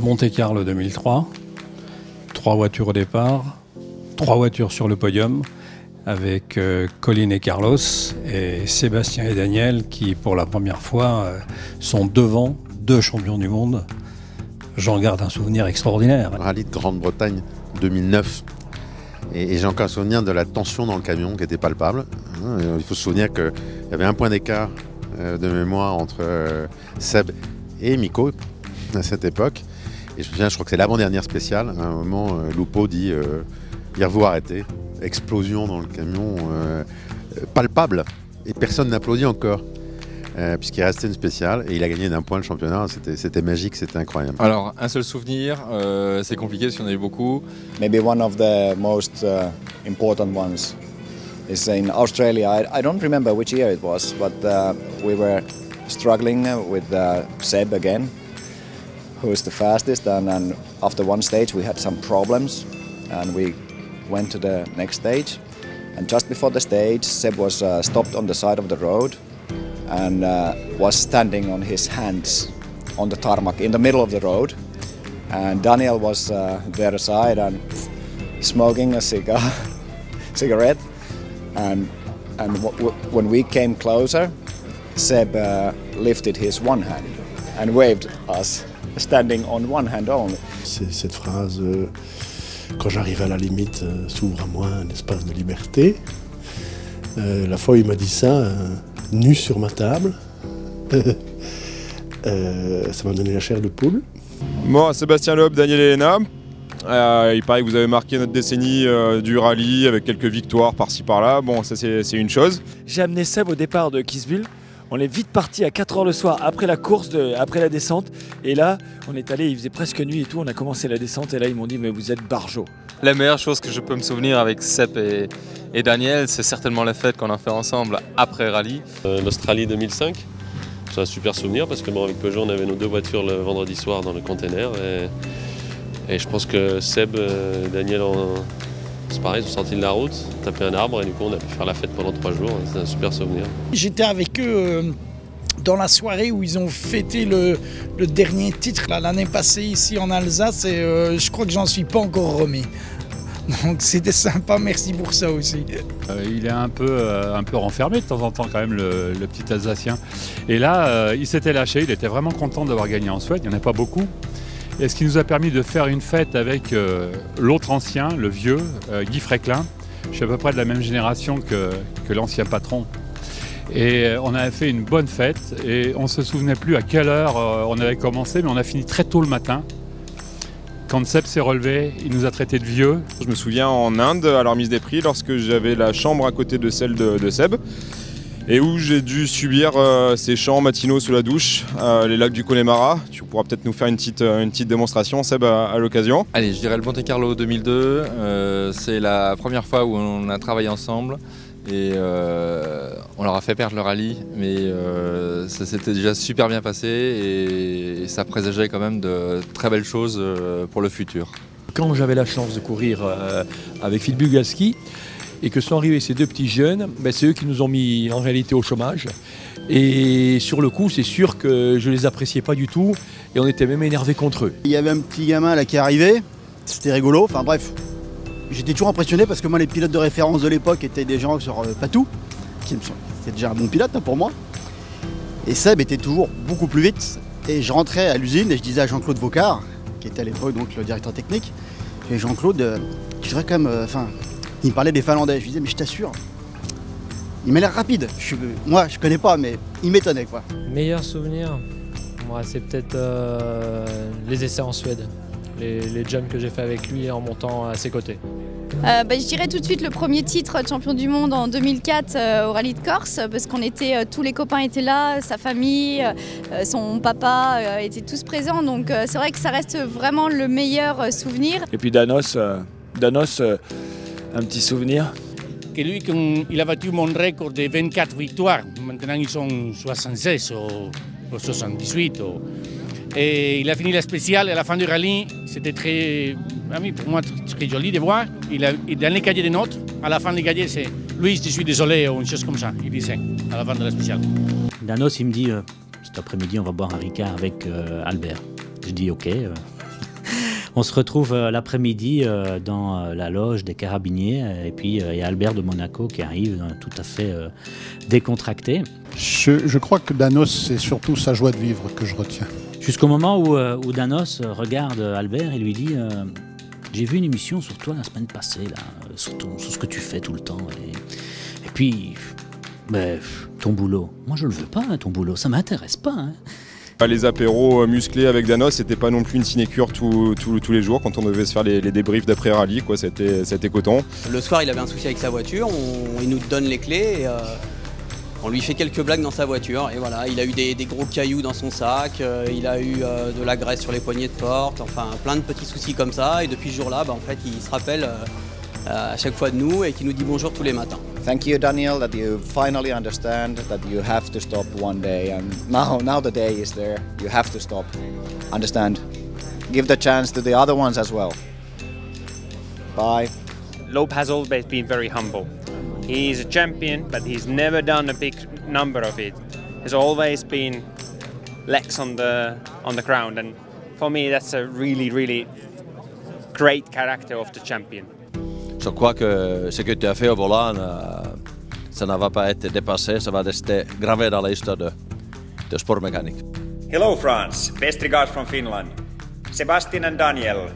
Monte-Carlo 2003, 3 voitures au départ, 3 voitures sur le podium, avec Colin et Carlos, et Sébastien et Daniel, qui pour la première fois sont devant 2 champions du monde. J'en garde un souvenir extraordinaire. Rallye de Grande-Bretagne 2009. Et j'ai encore un souvenir de la tension dans le camion qui était palpable. Il faut se souvenir qu'il y avait un point d'écart de mémoire entre Seb et Miko à cette époque. Et je me souviens, je crois que c'est l'avant-dernière spéciale. À un moment, Lupo dit hier vous arrêtez. Explosion dans le camion palpable. Et personne n'applaudit encore. Puisqu'il restait une spéciale et il a gagné d'un point le championnat, c'était magique, c'était incroyable. Alors un seul souvenir, c'est compliqué parce qu'il y en a eu beaucoup. Maybe one of the most important ones is in Australia. I don't remember which year it was, but we were struggling with Seb again, who is the fastest, and after one stage we had some problems and we went to the next stage, and just before the stage Seb was stopped on the side of the road and was standing on his hands on the tarmac in the middle of the road, and Daniel was there aside and smoking a cigarette, and when we came closer, Seb lifted his one hand and waved us, standing on one hand only. C'est cette phrase quand j'arrive à la limite, s'ouvre à moi un espace de liberté. La fois où il m'a dit ça, nu sur ma table, ça m'a donné la chair de poule. Moi, Sébastien Loeb, Daniel et Elena. Il paraît que vous avez marqué notre décennie du rallye avec quelques victoires par-ci par-là. Bon, ça c'est une chose. J'ai amené Seb au départ de Kitzbühel. On est vite parti à 4h le soir après la course, après la descente. Et là, on est allé, il faisait presque nuit et tout. On a commencé la descente et là, ils m'ont dit « mais vous êtes barjots ». La meilleure chose que je peux me souvenir avec Seb et Daniel, c'est certainement la fête qu'on a fait ensemble après rallye. L'Australie 2005, c'est un super souvenir parce que bon, avec Peugeot, on avait nos 2 voitures le vendredi soir dans le container. Et je pense que Seb et Daniel, c'est pareil, ils sont sortis de la route, tapé un arbre et du coup on a pu faire la fête pendant 3 jours. C'est un super souvenir. J'étais avec eux dans la soirée où ils ont fêté le dernier titre l'année passée ici en Alsace et je crois que j'en suis pas encore remis. Donc c'était sympa, merci pour ça aussi. Il est un peu renfermé de temps en temps quand même le petit Alsacien. Et là, il s'était lâché, il était vraiment content d'avoir gagné en Suède, il n'y en a pas beaucoup. Et ce qui nous a permis de faire une fête avec l'autre ancien, le vieux, Guy Fréclin. Je suis à peu près de la même génération que l'ancien patron. Et on avait fait une bonne fête et on ne se souvenait plus à quelle heure on avait commencé, mais on a fini très tôt le matin. Quand Seb s'est relevé, il nous a traités de vieux. Je me souviens en Inde, à la remise des prix, lorsque j'avais la chambre à côté de celle de Seb, et où j'ai dû subir ces chants matinaux sous la douche, les lacs du Connemara. Tu pourras peut-être nous faire une petite démonstration, Seb, à l'occasion. Allez, je dirais le Monte-Carlo 2002, c'est la première fois où on a travaillé ensemble. Et on leur a fait perdre le rallye, mais ça s'était déjà super bien passé et ça présageait quand même de très belles choses pour le futur. Quand j'avais la chance de courir avec Phil Bugalski et que sont arrivés ces 2 petits jeunes, ben c'est eux qui nous ont mis en réalité au chômage. Et sur le coup, c'est sûr que je les appréciais pas du tout et on était même énervés contre eux. Il y avait un petit gamin là qui arrivait, c'était rigolo, enfin bref. J'étais toujours impressionné parce que moi les pilotes de référence de l'époque étaient des gens sur Patou, qui était déjà un bon pilote pour moi. Et Seb était toujours beaucoup plus vite. Et je rentrais à l'usine et je disais à Jean-Claude Vocard, qui était à l'époque donc le directeur technique, et Jean-Claude, tu devrais quand même, il me parlait des Finlandais. Je lui disais mais je t'assure, il m'a l'air rapide. Moi je connais pas mais il m'étonnait quoi. Meilleur souvenir, moi c'est peut-être les essais en Suède. Les jumps que j'ai fait avec lui en montant à ses côtés. Je dirais tout de suite le premier titre de champion du monde en 2004 au rallye de Corse parce qu'on était, tous les copains étaient là, sa famille, son papa étaient tous présents, donc c'est vrai que ça reste vraiment le meilleur souvenir. Et puis Danos, un petit souvenir. Que lui, il a battu mon record de 24 victoires, maintenant ils sont 76 ou 78. Et il a fini la spéciale à la fin du rallye. C'était très, pour moi, très joli de voir. Dans les cahiers des notes, à la fin des cahiers, c'est « Louis, je suis désolé » ou une chose comme ça, il disait, à la fin de la spéciale. Danos, il me dit « Cet après-midi, on va boire un Ricard avec Albert ». Je dis « Ok ». On se retrouve l'après-midi dans la loge des carabiniers et puis il y a Albert de Monaco qui arrive tout à fait décontracté. Je crois que Danos, c'est surtout sa joie de vivre que je retiens. Jusqu'au moment où Danos regarde Albert et lui dit j'ai vu une émission sur toi la semaine passée, là, sur ce que tu fais tout le temps. Et puis, ton boulot, moi je le veux pas, ton boulot, ça m'intéresse pas. Les apéros musclés avec Danos, c'était pas non plus une sinécure tous les jours quand on devait se faire les débriefs d'après-rallye, quoi. C'était coton. Le soir, il avait un souci avec sa voiture, il nous donne les clés et on lui fait quelques blagues dans sa voiture. Et voilà, il a eu des gros cailloux dans son sac, il a eu de la graisse sur les poignées de porte, enfin plein de petits soucis comme ça. Et depuis ce jour-là, en fait, il se rappelle à chaque fois de nous et qui nous dit bonjour tous les matins. Thank you, Daniel, that you finally understand that you have to stop one day, and now the day is there. You have to stop. Understand? Give the chance to the other ones as well. Bye. Loeb has always been very humble. He's a champion, but he's never done a big number of it. He's always been legs on the ground, and for me, that's a really, really great character of the champion. Je crois que ce que tu as fait au volant, ça ne va pas être dépassé, ça va rester gravé dans l'histoire de sport mécanique. Hello France, best regards from Finland. Sebastian and Daniel,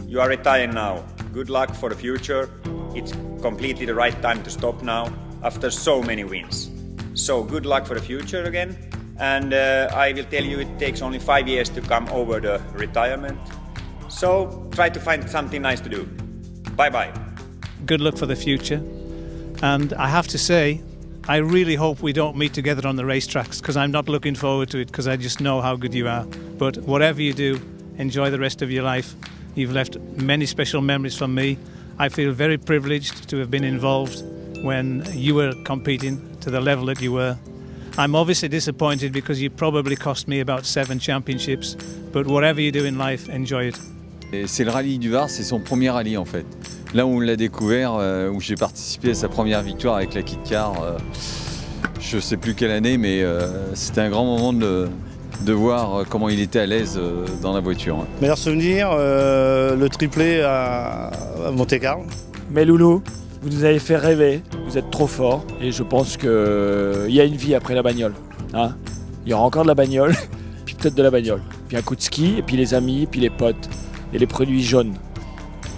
you are retired now. Good luck for the future. It's completely the right time to stop now after so many wins. So good luck for the future again. And I will tell you it takes only 5 years to come over the retirement. So try to find something nice to do. Bye bye. Good luck for the future, and I have to say I really hope we don't meet together on the racetracks, because I'm not looking forward to it, because I just know how good you are. But whatever you do, enjoy the rest of your life. You've left many special memories from me. I feel very privileged to have been involved when you were competing to the level that you were. I'm obviously disappointed because you probably cost me about 7 championships, but whatever you do in life, enjoy it. C'est le rallye du Var, c'est son premier rallye en fait. Là où on l'a découvert, où j'ai participé à sa première victoire avec la Kit Car, je ne sais plus quelle année, mais c'était un grand moment de voir comment il était à l'aise dans la voiture. Meilleur souvenir, le triplé à Monte-Carlo. Mais Loulou, vous nous avez fait rêver, vous êtes trop fort et je pense qu'il y a une vie après la bagnole. Hein, il y aura encore de la bagnole, puis peut-être de la bagnole, puis un coup de ski, et puis les amis, et puis les potes, et les produits jaunes.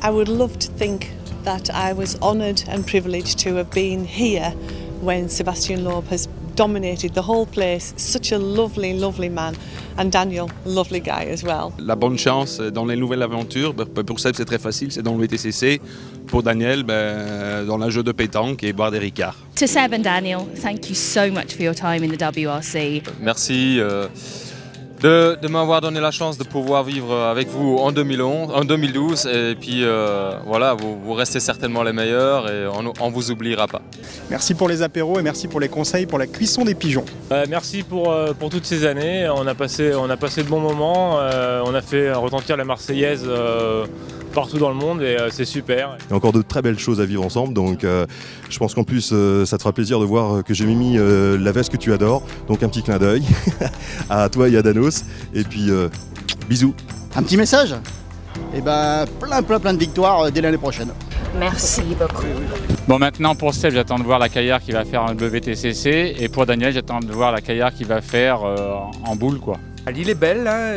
I would love to think that I was honoured and privileged to have been here when Sebastian Loeb has dominated the whole place. Such a lovely, lovely man. And Daniel, lovely guy as well. La bonne chance dans les nouvelles aventures. Pour Seb, c'est très facile, c'est dans le VTCC. Pour Daniel, dans le jeu de pétanque et boire des ricards. To Seb and Daniel, thank you so much for your time in the WRC. Merci de m'avoir donné la chance de pouvoir vivre avec vous en 2012 et puis voilà, vous restez certainement les meilleurs et on vous oubliera pas. Merci pour les apéros et merci pour les conseils pour la cuisson des pigeons. Merci pour toutes ces années, on a passé de bons moments, on a fait retentir la Marseillaise partout dans le monde et c'est super. Il y a encore de très belles choses à vivre ensemble, donc je pense qu'en plus ça te fera plaisir de voir que j'ai mis la veste que tu adores, donc un petit clin d'œil à toi et à Danos, et puis bisous. Un petit message ? Et plein de victoires dès l'année prochaine. Merci beaucoup. Bon, maintenant pour Seb, j'attends de voir la carrière qu'il va faire en WTCC, et pour Daniel, j'attends de voir la carrière qu'il va faire en boule, quoi. L'île est belle, hein,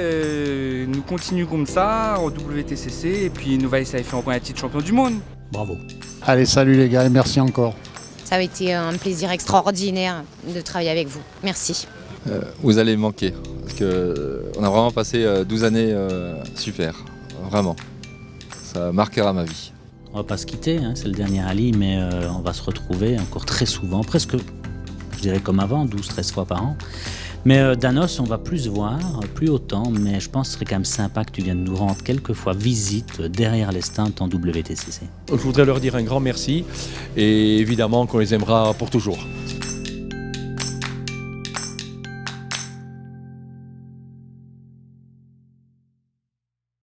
nous continuons comme ça en WTCC et puis nous va essayer de faire encore un titre champion du monde. Bravo. Allez, salut les gars et merci encore. Ça a été un plaisir extraordinaire de travailler avec vous. Merci. Vous allez me manquer parce qu'on a vraiment passé 12 années super, vraiment. Ça marquera ma vie. On va pas se quitter, hein, c'est le dernier rallye, mais on va se retrouver encore très souvent, presque, je dirais comme avant, 12-13 fois par an. Mais Danos, on va plus se voir, plus autant, mais je pense que ce serait quand même sympa que tu viennes nous rendre quelques fois visite derrière les stands en WTCC. Je voudrais leur dire un grand merci et évidemment qu'on les aimera pour toujours.